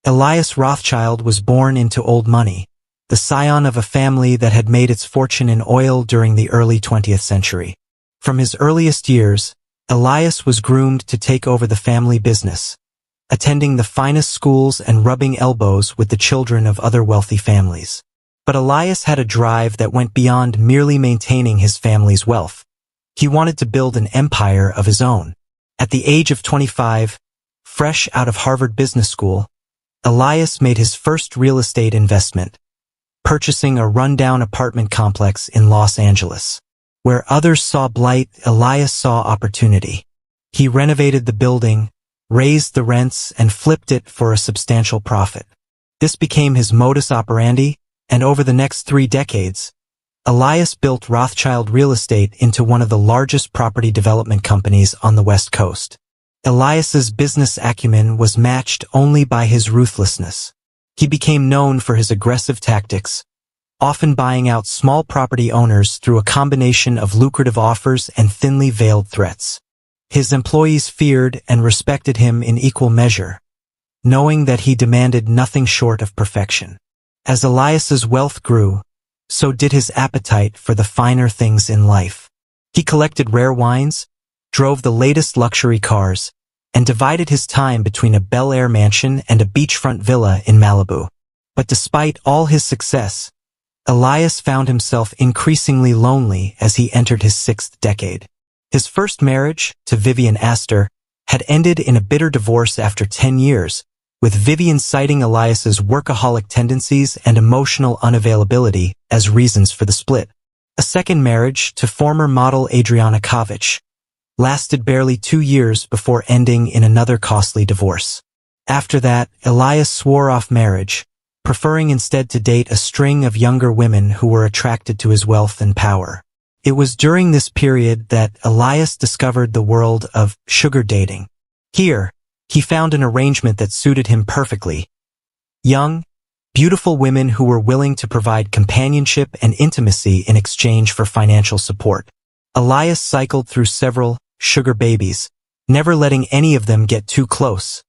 Elias Rothschild was born into old money, the scion of a family that had made its fortune in oil during the early 20th century. From his earliest years, Elias was groomed to take over the family business, attending the finest schools and rubbing elbows with the children of other wealthy families. But Elias had a drive that went beyond merely maintaining his family's wealth. He wanted to build an empire of his own. At the age of 25, fresh out of Harvard Business School, Elias made his first real estate investment, purchasing a rundown apartment complex in Los Angeles. Where others saw blight, Elias saw opportunity. He renovated the building, raised the rents, and flipped it for a substantial profit. This became his modus operandi, and over the next 3 decades, Elias built Rothschild Real Estate into one of the largest property development companies on the West Coast. Elias's business acumen was matched only by his ruthlessness. He became known for his aggressive tactics, often buying out small property owners through a combination of lucrative offers and thinly veiled threats. His employees feared and respected him in equal measure, knowing that he demanded nothing short of perfection. As Elias's wealth grew, so did his appetite for the finer things in life. He collected rare wines, drove the latest luxury cars, and divided his time between a Bel Air mansion and a beachfront villa in Malibu. But despite all his success, Elias found himself increasingly lonely as he entered his 6th decade. His first marriage, to Vivian Astor, had ended in a bitter divorce after 10 years, with Vivian citing Elias's workaholic tendencies and emotional unavailability as reasons for the split. A second marriage, to former model Adriana Kovich, lasted barely 2 years before ending in another costly divorce. After that, Elias swore off marriage, preferring instead to date a string of younger women who were attracted to his wealth and power. It was during this period that Elias discovered the world of sugar dating. Here, he found an arrangement that suited him perfectly. Young, beautiful women who were willing to provide companionship and intimacy in exchange for financial support. Elias cycled through several sugar babies, never letting any of them get too close,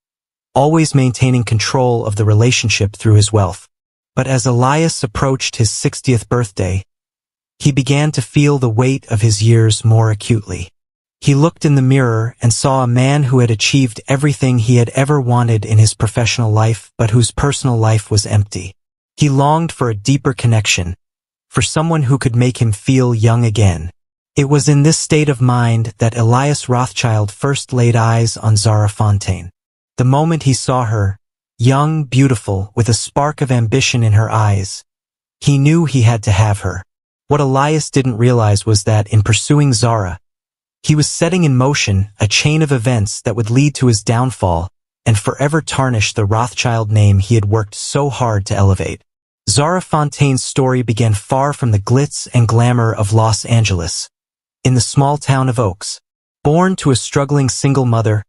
always maintaining control of the relationship through his wealth. But as Elias approached his 60th birthday, he began to feel the weight of his years more acutely. He looked in the mirror and saw a man who had achieved everything he had ever wanted in his professional life, but whose personal life was empty. He longed for a deeper connection, for someone who could make him feel young again. It was in this state of mind that Elias Rothschild first laid eyes on Zara Fontaine. The moment he saw her, young, beautiful, with a spark of ambition in her eyes, he knew he had to have her. What Elias didn't realize was that in pursuing Zara, he was setting in motion a chain of events that would lead to his downfall and forever tarnish the Rothschild name he had worked so hard to elevate. Zara Fontaine's story began far from the glitz and glamour of Los Angeles. In the small town of Oaks, born to a struggling single mother,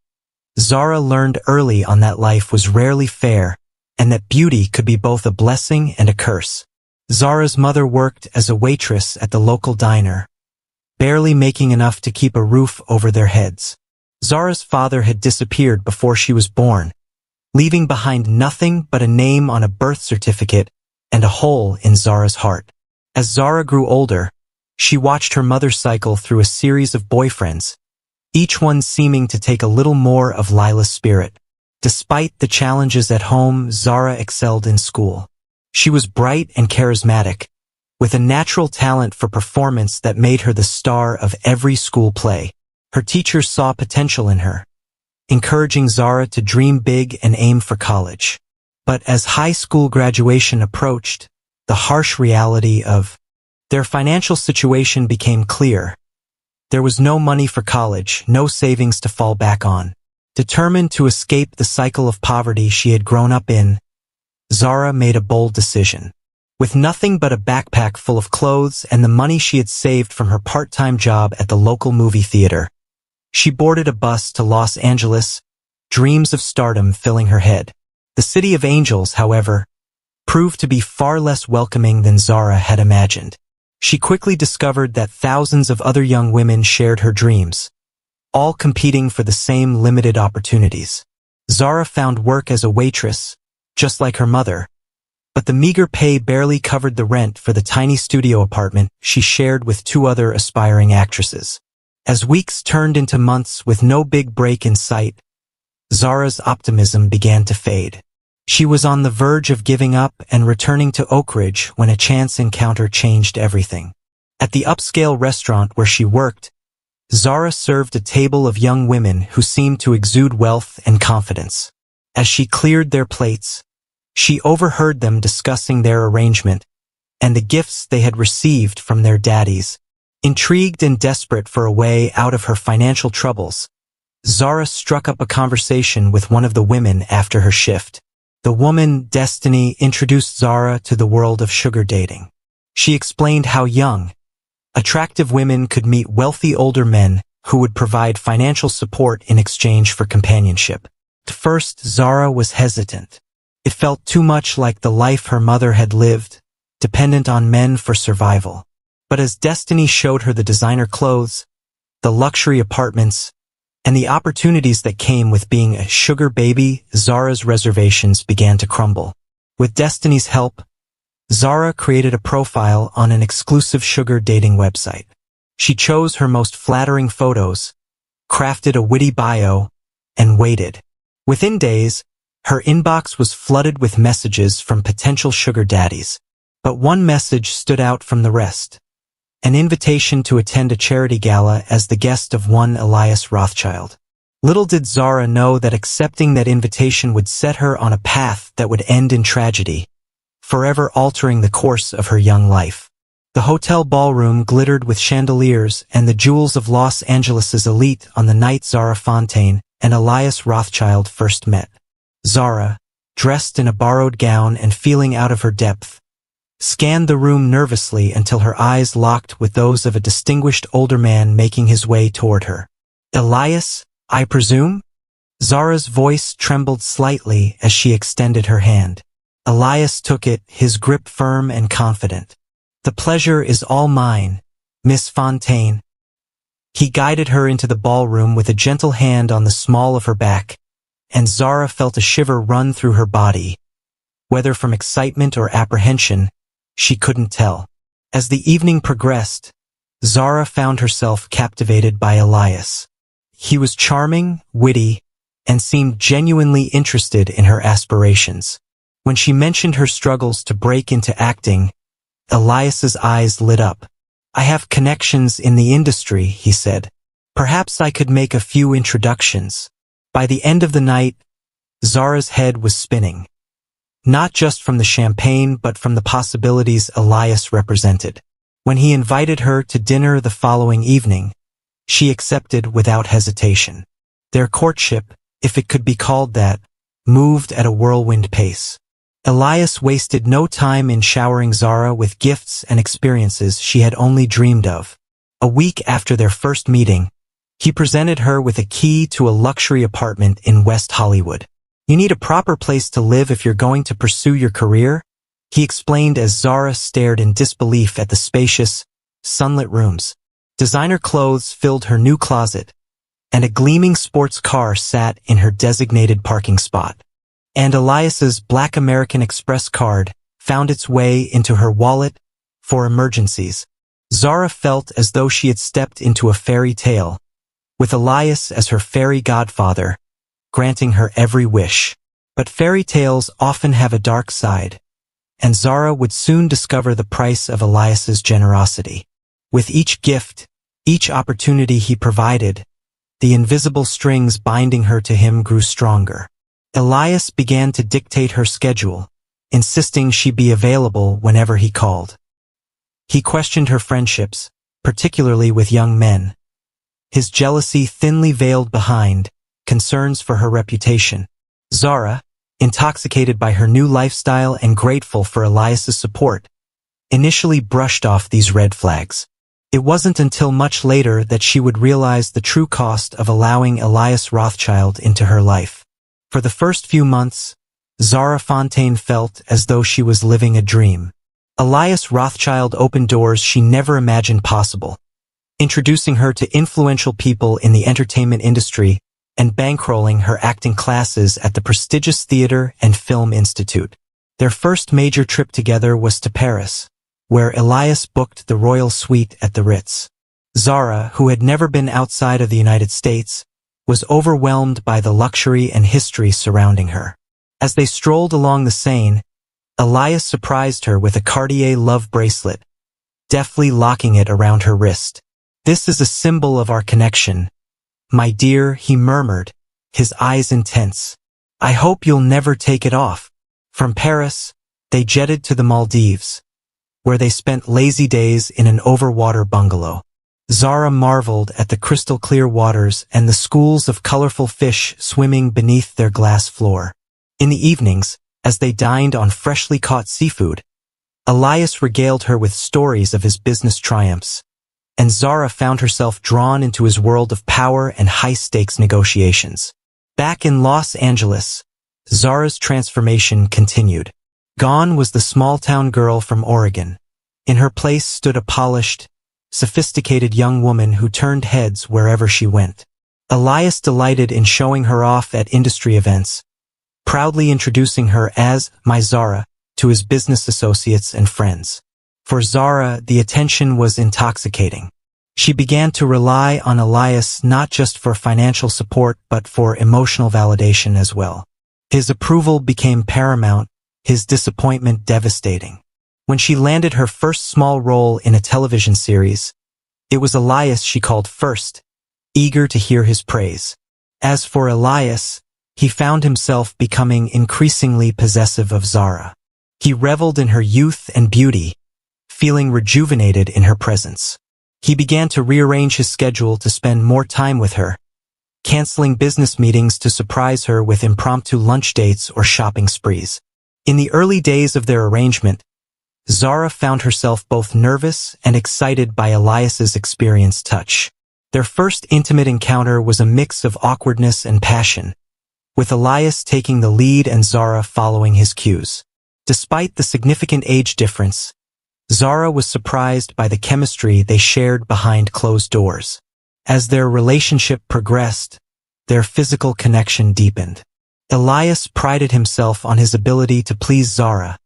Zara learned early on that life was rarely fair and that beauty could be both a blessing and a curse. Zara's mother worked as a waitress at the local diner, barely making enough to keep a roof over their heads. Zara's father had disappeared before she was born, leaving behind nothing but a name on a birth certificate and a hole in Zara's heart. As Zara grew older, she watched her mother cycle through a series of boyfriends, each one seeming to take a little more of Lila's spirit. Despite the challenges at home, Zara excelled in school. She was bright and charismatic, with a natural talent for performance that made her the star of every school play. Her teachers saw potential in her, encouraging Zara to dream big and aim for college. But as high school graduation approached, the harsh reality of their financial situation became clear. There was no money for college, no savings to fall back on. Determined to escape the cycle of poverty she had grown up in, Zara made a bold decision. With nothing but a backpack full of clothes and the money she had saved from her part-time job at the local movie theater, she boarded a bus to Los Angeles, dreams of stardom filling her head. The City of Angels, however, proved to be far less welcoming than Zara had imagined. She quickly discovered that thousands of other young women shared her dreams, all competing for the same limited opportunities. Zara found work as a waitress, just like her mother. But the meager pay barely covered the rent for the tiny studio apartment she shared with two other aspiring actresses. As weeks turned into months with no big break in sight, Zara's optimism began to fade. She was on the verge of giving up and returning to Oak Ridge when a chance encounter changed everything. At the upscale restaurant where she worked, Zara served a table of young women who seemed to exude wealth and confidence. As she cleared their plates, she overheard them discussing their arrangement and the gifts they had received from their daddies. Intrigued and desperate for a way out of her financial troubles, Zara struck up a conversation with one of the women after her shift. The woman, Destiny, introduced Zara to the world of sugar dating. She explained how young, attractive women could meet wealthy older men who would provide financial support in exchange for companionship. At first, Zara was hesitant. It felt too much like the life her mother had lived, dependent on men for survival. But as Destiny showed her the designer clothes, the luxury apartments, and the opportunities that came with being a sugar baby, Zara's reservations began to crumble. With Destiny's help, Zara created a profile on an exclusive sugar dating website. She chose her most flattering photos, crafted a witty bio, and waited. Within days, her inbox was flooded with messages from potential sugar daddies. But one message stood out from the rest. An invitation to attend a charity gala as the guest of one Elias Rothschild. Little did Zara know that accepting that invitation would set her on a path that would end in tragedy, forever altering the course of her young life. The hotel ballroom glittered with chandeliers and the jewels of Los Angeles' elite on the night Zara Fontaine and Elias Rothschild first met. Zara, dressed in a borrowed gown and feeling out of her depth, scanned the room nervously until her eyes locked with those of a distinguished older man making his way toward her. "Elias, I presume?" Zara's voice trembled slightly as she extended her hand. Elias took it, his grip firm and confident. "The pleasure is all mine, Miss Fontaine." He guided her into the ballroom with a gentle hand on the small of her back, and Zara felt a shiver run through her body. Whether from excitement or apprehension, she couldn't tell. As the evening progressed, Zara found herself captivated by Elias. He was charming, witty, and seemed genuinely interested in her aspirations. When she mentioned her struggles to break into acting, Elias's eyes lit up. "I have connections in the industry," he said. "Perhaps I could make a few introductions." By the end of the night, Zara's head was spinning. Not just from the champagne but from the possibilities Elias represented. When he invited her to dinner the following evening, she accepted without hesitation. Their courtship, if it could be called that, moved at a whirlwind pace. Elias wasted no time in showering Zara with gifts and experiences she had only dreamed of. A week after their first meeting, he presented her with a key to a luxury apartment in West Hollywood. "You need a proper place to live if you're going to pursue your career," he explained as Zara stared in disbelief at the spacious, sunlit rooms. Designer clothes filled her new closet, and a gleaming sports car sat in her designated parking spot. And Elias's Black American Express card found its way into her wallet for emergencies. Zara felt as though she had stepped into a fairy tale, with Elias as her fairy godfather, granting her every wish. But fairy tales often have a dark side, and Zara would soon discover the price of Elias's generosity. With each gift, each opportunity he provided, the invisible strings binding her to him grew stronger. Elias began to dictate her schedule, insisting she be available whenever he called. He questioned her friendships, particularly with young men, his jealousy thinly veiled behind concerns for her reputation. Zara, intoxicated by her new lifestyle and grateful for Elias's support, initially brushed off these red flags. It wasn't until much later that she would realize the true cost of allowing Elias Rothschild into her life. For the first few months, Zara Fontaine felt as though she was living a dream. Elias Rothschild opened doors she never imagined possible, introducing her to influential people in the entertainment industry and bankrolling her acting classes at the prestigious Theatre and Film Institute. Their first major trip together was to Paris, where Elias booked the royal suite at the Ritz. Zara, who had never been outside of the United States, was overwhelmed by the luxury and history surrounding her. As they strolled along the Seine, Elias surprised her with a Cartier love bracelet, deftly locking it around her wrist. "This is a symbol of our connection, my dear," he murmured, his eyes intense. "I hope you'll never take it off." From Paris, they jetted to the Maldives, where they spent lazy days in an overwater bungalow. Zara marveled at the crystal-clear waters and the schools of colorful fish swimming beneath their glass floor. In the evenings, as they dined on freshly caught seafood, Elias regaled her with stories of his business triumphs, and Zara found herself drawn into his world of power and high-stakes negotiations. Back in Los Angeles, Zara's transformation continued. Gone was the small-town girl from Oregon. In her place stood a polished, sophisticated young woman who turned heads wherever she went. Elias delighted in showing her off at industry events, proudly introducing her as "my Zara" to his business associates and friends. For Zara, the attention was intoxicating. She began to rely on Elias not just for financial support but for emotional validation as well. His approval became paramount, his disappointment devastating. When she landed her first small role in a television series, it was Elias she called first, eager to hear his praise. As for Elias, he found himself becoming increasingly possessive of Zara. He reveled in her youth and beauty, feeling rejuvenated in her presence. He began to rearrange his schedule to spend more time with her, canceling business meetings to surprise her with impromptu lunch dates or shopping sprees. In the early days of their arrangement, Zara found herself both nervous and excited by Elias's experienced touch. Their first intimate encounter was a mix of awkwardness and passion, with Elias taking the lead and Zara following his cues. Despite the significant age difference, Zara was surprised by the chemistry they shared behind closed doors. As their relationship progressed, their physical connection deepened. Elias prided himself on his ability to please Zara,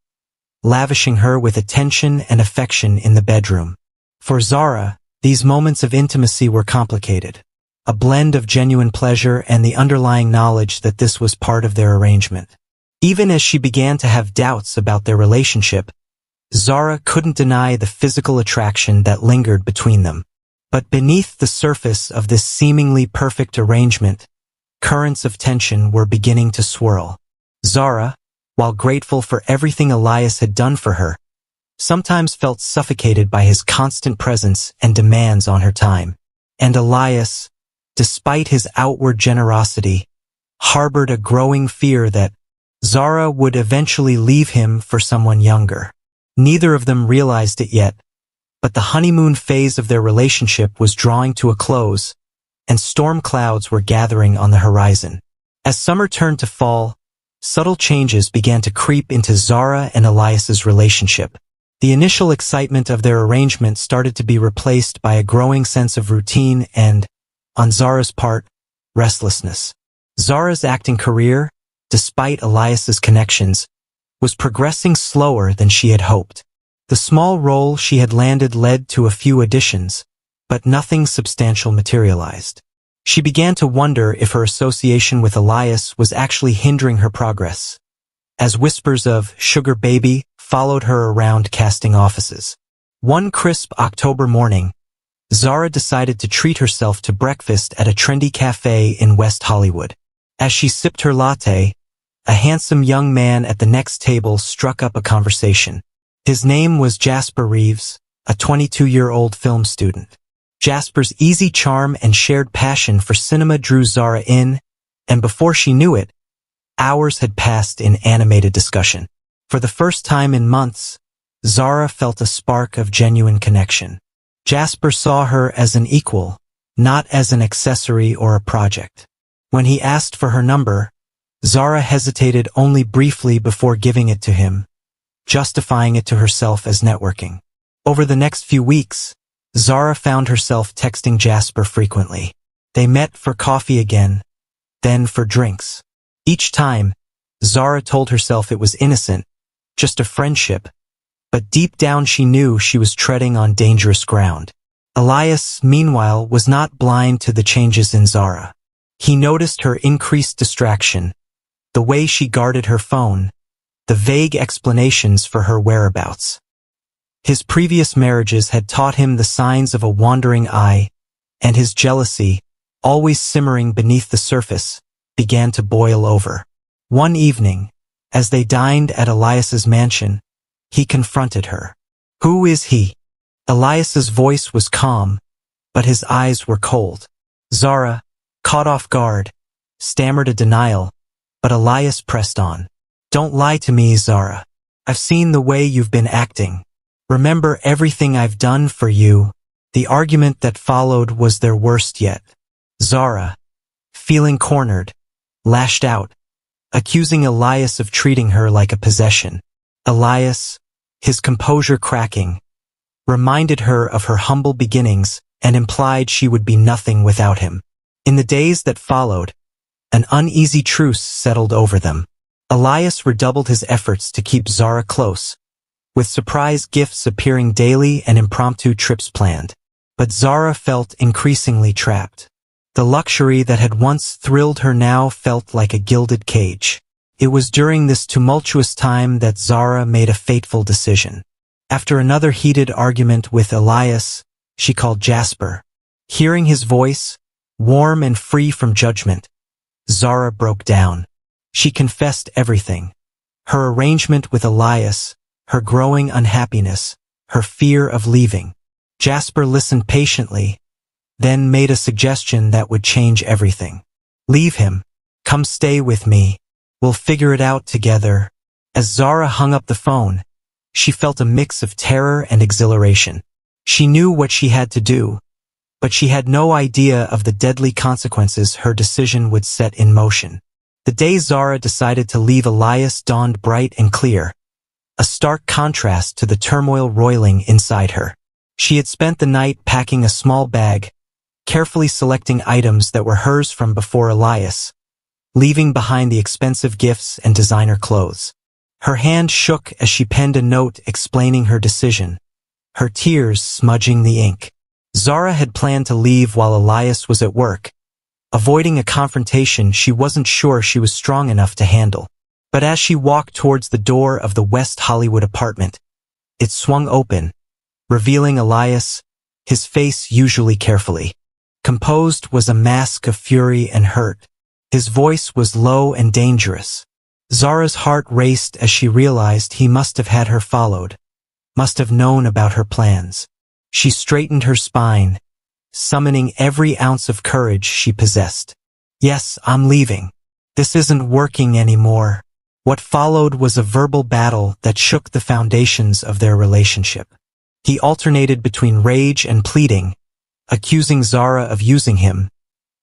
lavishing her with attention and affection in the bedroom. For Zara, these moments of intimacy were complicated, a blend of genuine pleasure and the underlying knowledge that this was part of their arrangement. Even as she began to have doubts about their relationship, Zara couldn't deny the physical attraction that lingered between them. But beneath the surface of this seemingly perfect arrangement, currents of tension were beginning to swirl. Zara, while grateful for everything Elias had done for her, sometimes felt suffocated by his constant presence and demands on her time. And Elias, despite his outward generosity, harbored a growing fear that Zara would eventually leave him for someone younger. Neither of them realized it yet, but the honeymoon phase of their relationship was drawing to a close, and storm clouds were gathering on the horizon. As summer turned to fall, subtle changes began to creep into Zara and Elias's relationship. The initial excitement of their arrangement started to be replaced by a growing sense of routine and, on Zara's part, restlessness. Zara's acting career, despite Elias's connections, was progressing slower than she had hoped. The small role she had landed led to a few auditions, but nothing substantial materialized. She began to wonder if her association with Elias was actually hindering her progress, as whispers of "sugar baby" followed her around casting offices. One crisp October morning, Zara decided to treat herself to breakfast at a trendy cafe in West Hollywood. As she sipped her latte, a handsome young man at the next table struck up a conversation. His name was Jasper Reeves, a 22-year-old film student. Jasper's easy charm and shared passion for cinema drew Zara in, and before she knew it, hours had passed in animated discussion. For the first time in months, Zara felt a spark of genuine connection. Jasper saw her as an equal, not as an accessory or a project. When he asked for her number, Zara hesitated only briefly before giving it to him, justifying it to herself as networking. Over the next few weeks, Zara found herself texting Jasper frequently. They met for coffee again, then for drinks. Each time, Zara told herself it was innocent, just a friendship, but deep down she knew she was treading on dangerous ground. Elias, meanwhile, was not blind to the changes in Zara. He noticed her increased distraction, the way she guarded her phone, the vague explanations for her whereabouts. His previous marriages had taught him the signs of a wandering eye, and his jealousy, always simmering beneath the surface, began to boil over. One evening, as they dined at Elias's mansion, he confronted her. "Who is he?" Elias's voice was calm, but his eyes were cold. Zara, caught off guard, stammered a denial, but Elias pressed on. "Don't lie to me, Zara. I've seen the way you've been acting. Remember everything I've done for you." The argument that followed was their worst yet. Zara, feeling cornered, lashed out, accusing Elias of treating her like a possession. Elias, his composure cracking, reminded her of her humble beginnings and implied she would be nothing without him. In the days that followed, an uneasy truce settled over them. Elias redoubled his efforts to keep Zara close, with surprise gifts appearing daily and impromptu trips planned. But Zara felt increasingly trapped. The luxury that had once thrilled her now felt like a gilded cage. It was during this tumultuous time that Zara made a fateful decision. After another heated argument with Elias, she called Jasper. Hearing his voice, warm and free from judgment, Zara broke down. She confessed everything. Her arrangement with Elias, her growing unhappiness, her fear of leaving. Jasper listened patiently, then made a suggestion that would change everything. "Leave him. Come stay with me. We'll figure it out together." As Zara hung up the phone, she felt a mix of terror and exhilaration. She knew what she had to do, but she had no idea of the deadly consequences her decision would set in motion. The day Zara decided to leave Elias dawned bright and clear, a stark contrast to the turmoil roiling inside her. She had spent the night packing a small bag, carefully selecting items that were hers from before Elias, leaving behind the expensive gifts and designer clothes. Her hand shook as she penned a note explaining her decision, her tears smudging the ink. Zara had planned to leave while Elias was at work, avoiding a confrontation she wasn't sure she was strong enough to handle. But as she walked towards the door of the West Hollywood apartment, it swung open, revealing Elias, his face usually carefully composed was a mask of fury and hurt. His voice was low and dangerous. Zara's heart raced as she realized he must have had her followed, must have known about her plans. She straightened her spine, summoning every ounce of courage she possessed. "Yes, I'm leaving. This isn't working anymore." What followed was a verbal battle that shook the foundations of their relationship. He alternated between rage and pleading, accusing Zara of using him,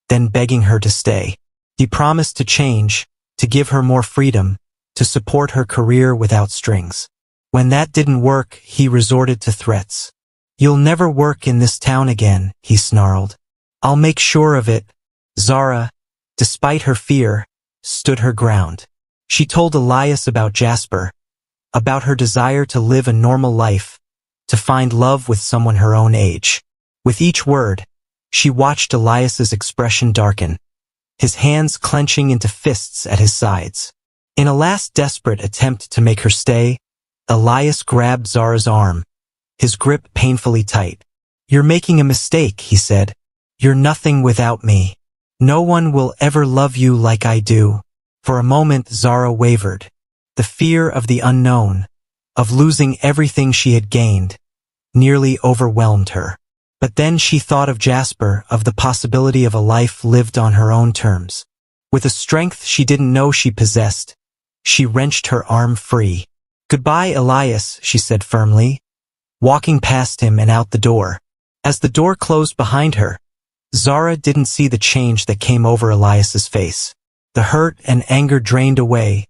then begging her to stay. He promised to change, to give her more freedom, to support her career without strings. When that didn't work, he resorted to threats. "You'll never work in this town again," he snarled. "I'll make sure of it." Zara, despite her fear, stood her ground. She told Elias about Jasper, about her desire to live a normal life, to find love with someone her own age. With each word, she watched Elias's expression darken, his hands clenching into fists at his sides. In a last desperate attempt to make her stay, Elias grabbed Zara's arm, his grip painfully tight. "You're making a mistake," he said. "You're nothing without me. No one will ever love you like I do." For a moment Zara wavered. The fear of the unknown, of losing everything she had gained, nearly overwhelmed her. But then she thought of Jasper, of the possibility of a life lived on her own terms. With a strength she didn't know she possessed, she wrenched her arm free. "Goodbye, Elias," she said firmly, walking past him and out the door. As the door closed behind her, Zara didn't see the change that came over Elias's face. The hurt and anger drained away,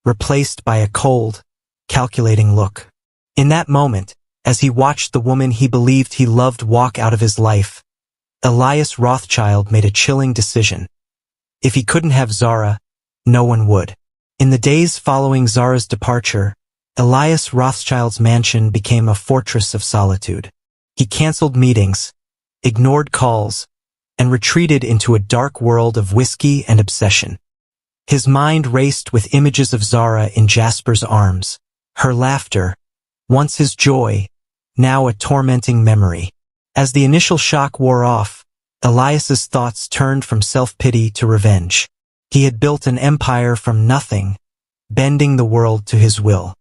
replaced by a cold, calculating look. In that moment, as he watched the woman he believed he loved walk out of his life, Elias Rothschild made a chilling decision. If he couldn't have Zara, no one would. In the days following Zara's departure, Elias Rothschild's mansion became a fortress of solitude. He canceled meetings, ignored calls, and retreated into a dark world of whiskey and obsession. His mind raced with images of Zara in Jasper's arms, her laughter, once his joy, now a tormenting memory. As the initial shock wore off, Elias's thoughts turned from self-pity to revenge. He had built an empire from nothing, bending the world to his will.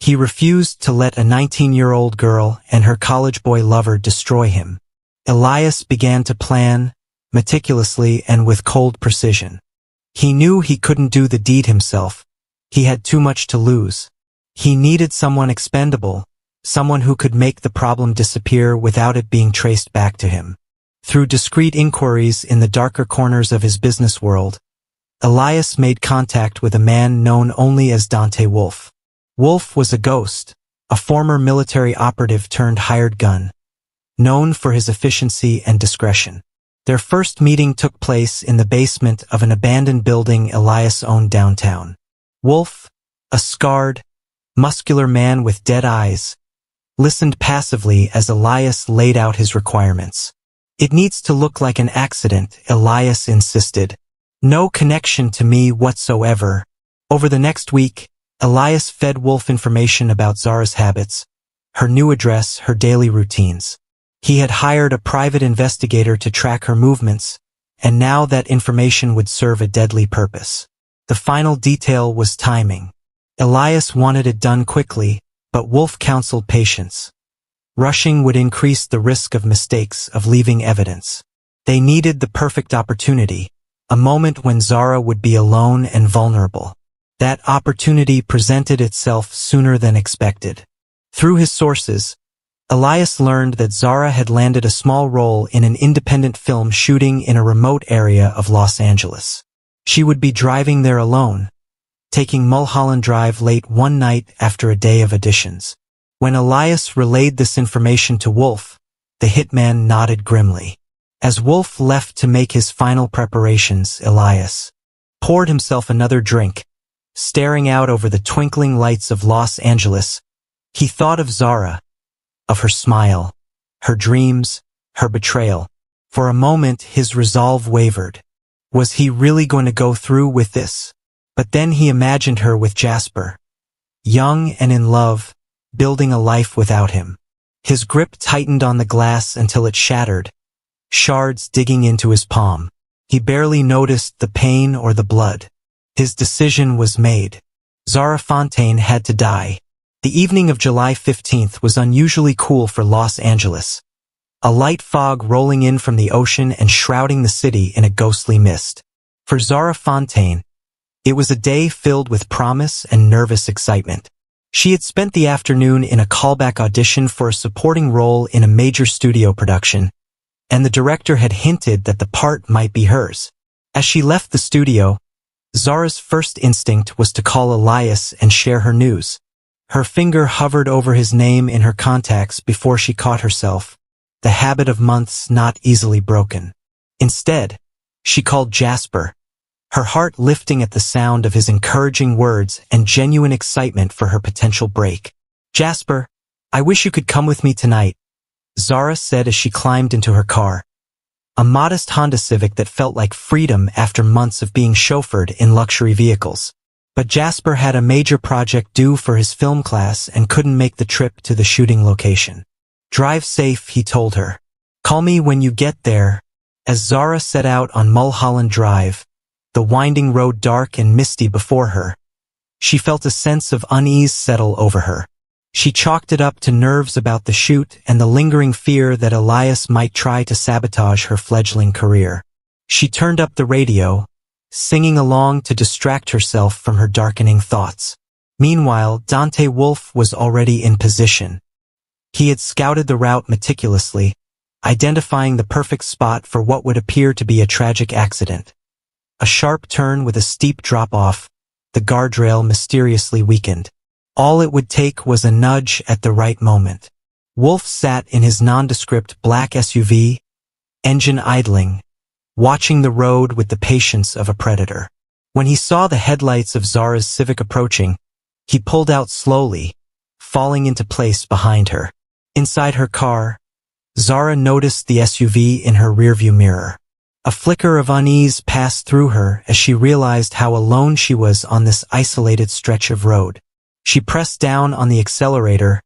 He refused to let a 19-year-old girl and her college boy lover destroy him. Elias began to plan, meticulously and with cold precision. He knew he couldn't do the deed himself. He had too much to lose. He needed someone expendable, someone who could make the problem disappear without it being traced back to him. Through discreet inquiries in the darker corners of his business world, Elias made contact with a man known only as Dante Wolf. Wolf was a ghost, a former military operative turned hired gun, known for his efficiency and discretion. Their first meeting took place in the basement of an abandoned building Elias owned downtown. Wolf, a scarred, muscular man with dead eyes, listened passively as Elias laid out his requirements. "It needs to look like an accident," Elias insisted. "No connection to me whatsoever." Over the next week, Elias fed Wolf information about Zara's habits, her new address, her daily routines. He had hired a private investigator to track her movements, and now that information would serve a deadly purpose. The final detail was timing. Elias wanted it done quickly, but Wolf counseled patience. Rushing would increase the risk of mistakes, of leaving evidence. They needed the perfect opportunity, a moment when Zara would be alone and vulnerable. That opportunity presented itself sooner than expected. Through his sources, Elias learned that Zara had landed a small role in an independent film shooting in a remote area of Los Angeles. She would be driving there alone, taking Mulholland Drive late one night after a day of auditions. When Elias relayed this information to Wolf, the hitman nodded grimly. As Wolf left to make his final preparations, Elias poured himself another drink. Staring out over the twinkling lights of Los Angeles, he thought of Zara, of her smile, her dreams, her betrayal. For a moment his resolve wavered. Was he really going to go through with this? But then he imagined her with Jasper, young and in love, building a life without him. His grip tightened on the glass until it shattered, shards digging into his palm. He barely noticed the pain or the blood. His decision was made. Zara Fontaine had to die. The evening of July 15th was unusually cool for Los Angeles. A light fog rolling in from the ocean and shrouding the city in a ghostly mist. For Zara Fontaine, it was a day filled with promise and nervous excitement. She had spent the afternoon in a callback audition for a supporting role in a major studio production, and the director had hinted that the part might be hers. As she left the studio, Zara's first instinct was to call Elias and share her news. Her finger hovered over his name in her contacts before she caught herself, the habit of months not easily broken. Instead, she called Jasper, her heart lifting at the sound of his encouraging words and genuine excitement for her potential break. "Jasper, I wish you could come with me tonight," Zara said as she climbed into her car. A modest Honda Civic that felt like freedom after months of being chauffeured in luxury vehicles. But Jasper had a major project due for his film class and couldn't make the trip to the shooting location. "Drive safe," he told her. "Call me when you get there." As Zara set out on Mulholland Drive, the winding road dark and misty before her, she felt a sense of unease settle over her. She chalked it up to nerves about the shoot and the lingering fear that Elias might try to sabotage her fledgling career. She turned up the radio, singing along to distract herself from her darkening thoughts. Meanwhile, Dante Wolf was already in position. He had scouted the route meticulously, identifying the perfect spot for what would appear to be a tragic accident. A sharp turn with a steep drop-off, the guardrail mysteriously weakened. All it would take was a nudge at the right moment. Wolf sat in his nondescript black SUV, engine idling, watching the road with the patience of a predator. When he saw the headlights of Zara's Civic approaching, he pulled out slowly, falling into place behind her. Inside her car, Zara noticed the SUV in her rearview mirror. A flicker of unease passed through her as she realized how alone she was on this isolated stretch of road. She pressed down on the accelerator,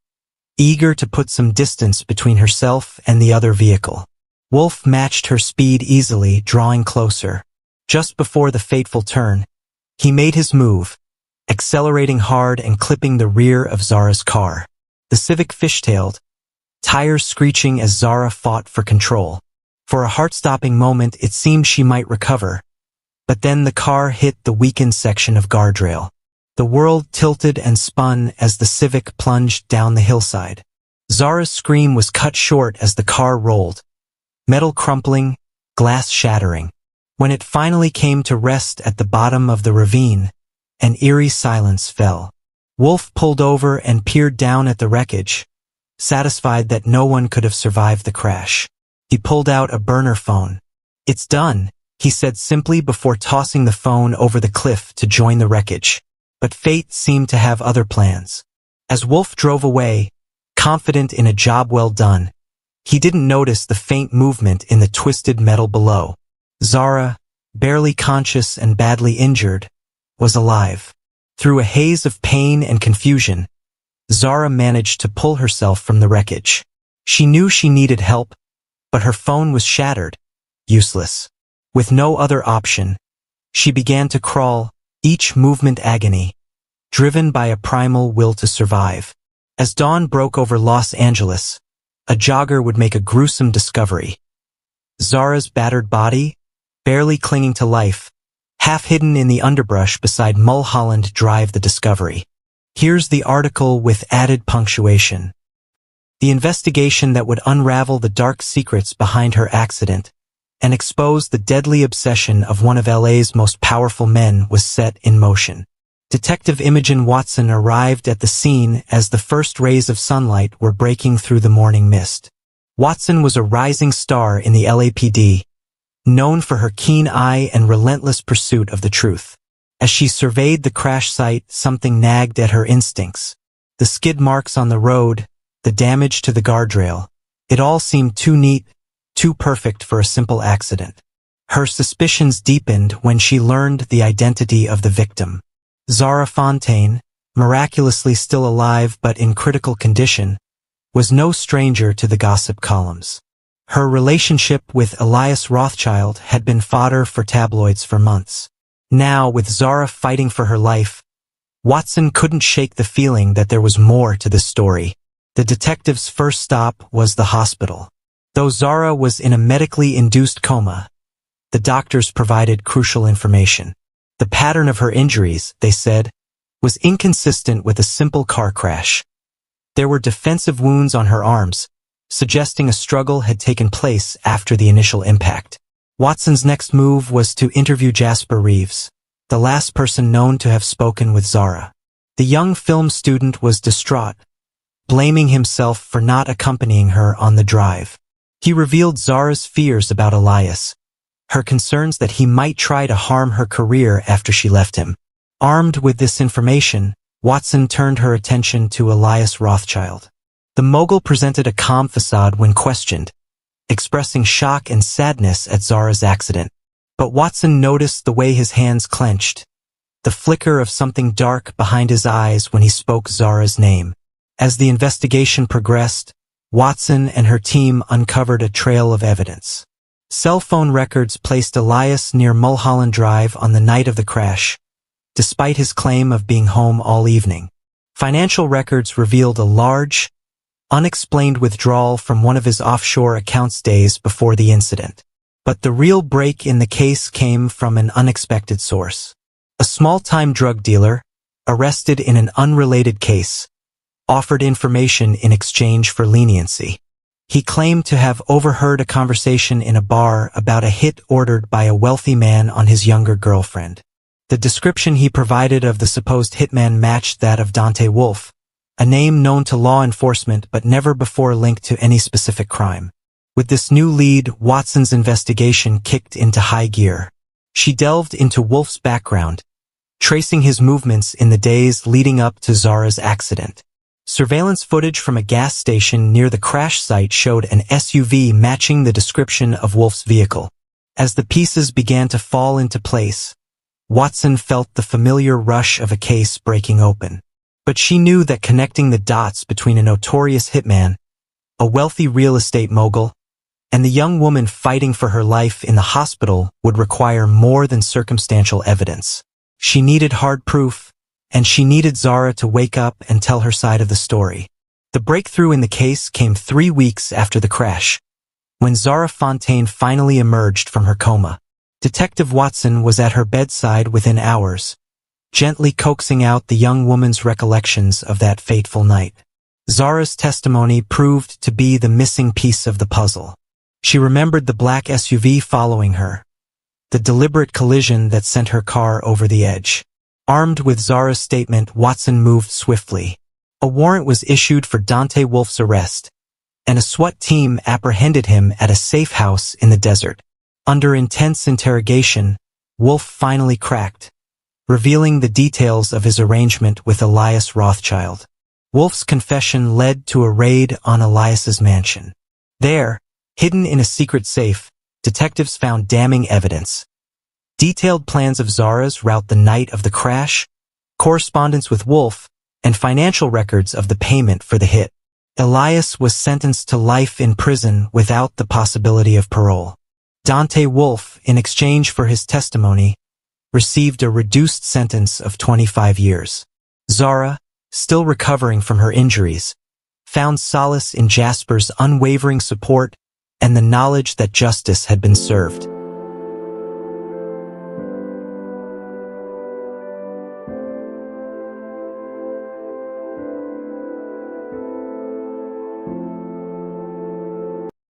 eager to put some distance between herself and the other vehicle. Wolf matched her speed easily, drawing closer. Just before the fateful turn, he made his move, accelerating hard and clipping the rear of Zara's car. The Civic fishtailed, tires screeching as Zara fought for control. For a heart-stopping moment, it seemed she might recover, but then the car hit the weakened section of guardrail. The world tilted and spun as the Civic plunged down the hillside. Zara's scream was cut short as the car rolled, metal crumpling, glass shattering. When it finally came to rest at the bottom of the ravine, an eerie silence fell. Wolf pulled over and peered down at the wreckage, satisfied that no one could have survived the crash. He pulled out a burner phone. "It's done," he said simply before tossing the phone over the cliff to join the wreckage. But fate seemed to have other plans. As Wolf drove away, confident in a job well done, he didn't notice the faint movement in the twisted metal below. Zara, barely conscious and badly injured, was alive. Through a haze of pain and confusion, Zara managed to pull herself from the wreckage. She knew she needed help, but her phone was shattered, useless. With no other option, she began to crawl, each movement agony, driven by a primal will to survive. As dawn broke over Los Angeles, a jogger would make a gruesome discovery. Zara's battered body, barely clinging to life, half hidden in the underbrush beside Mulholland Drive. The discovery. Here's the article with added punctuation. The investigation that would unravel the dark secrets behind her accident and expose the deadly obsession of one of LA's most powerful men was set in motion. Detective Imogen Watson arrived at the scene as the first rays of sunlight were breaking through the morning mist. Watson was a rising star in the LAPD, known for her keen eye and relentless pursuit of the truth. As she surveyed the crash site, something nagged at her instincts. The skid marks on the road, the damage to the guardrail, it all seemed too neat, too perfect for a simple accident. Her suspicions deepened when she learned the identity of the victim. Zara Fontaine, miraculously still alive but in critical condition, was no stranger to the gossip columns. Her relationship with Elias Rothschild had been fodder for tabloids for months. Now, with Zara fighting for her life, Watson couldn't shake the feeling that there was more to this story. The detective's first stop was the hospital. Though Zara was in a medically induced coma, the doctors provided crucial information. The pattern of her injuries, they said, was inconsistent with a simple car crash. There were defensive wounds on her arms, suggesting a struggle had taken place after the initial impact. Watson's next move was to interview Jasper Reeves, the last person known to have spoken with Zara. The young film student was distraught, blaming himself for not accompanying her on the drive. He revealed Zara's fears about Elias, her concerns that he might try to harm her career after she left him. Armed with this information, Watson turned her attention to Elias Rothschild. The mogul presented a calm facade when questioned, expressing shock and sadness at Zara's accident. But Watson noticed the way his hands clenched, the flicker of something dark behind his eyes when he spoke Zara's name. As the investigation progressed, Watson and her team uncovered a trail of evidence. Cell phone records placed Elias near Mulholland Drive on the night of the crash, despite his claim of being home all evening. Financial records revealed a large, unexplained withdrawal from one of his offshore accounts days before the incident. But the real break in the case came from an unexpected source. A small-time drug dealer, arrested in an unrelated case, offered information in exchange for leniency. He claimed to have overheard a conversation in a bar about a hit ordered by a wealthy man on his younger girlfriend. The description he provided of the supposed hitman matched that of Dante Wolf, a name known to law enforcement but never before linked to any specific crime. With this new lead, Watson's investigation kicked into high gear. She delved into Wolf's background, tracing his movements in the days leading up to Zara's accident. Surveillance footage from a gas station near the crash site showed an SUV matching the description of Wolf's vehicle. As the pieces began to fall into place, Watson felt the familiar rush of a case breaking open. But she knew that connecting the dots between a notorious hitman, a wealthy real estate mogul, and the young woman fighting for her life in the hospital would require more than circumstantial evidence. She needed hard proof, and she needed Zara to wake up and tell her side of the story. The breakthrough in the case came 3 weeks after the crash, when Zara Fontaine finally emerged from her coma. Detective Watson was at her bedside within hours, gently coaxing out the young woman's recollections of that fateful night. Zara's testimony proved to be the missing piece of the puzzle. She remembered the black SUV following her, the deliberate collision that sent her car over the edge. Armed with Zara's statement, Watson moved swiftly. A warrant was issued for Dante Wolf's arrest, and a SWAT team apprehended him at a safe house in the desert. Under intense interrogation, Wolf finally cracked, revealing the details of his arrangement with Elias Rothschild. Wolf's confession led to a raid on Elias's mansion. There, hidden in a secret safe, detectives found damning evidence. Detailed plans of Zara's route the night of the crash, correspondence with Wolf, and financial records of the payment for the hit. Elias was sentenced to life in prison without the possibility of parole. Dante Wolf, in exchange for his testimony, received a reduced sentence of 25 years. Zara, still recovering from her injuries, found solace in Jasper's unwavering support and the knowledge that justice had been served.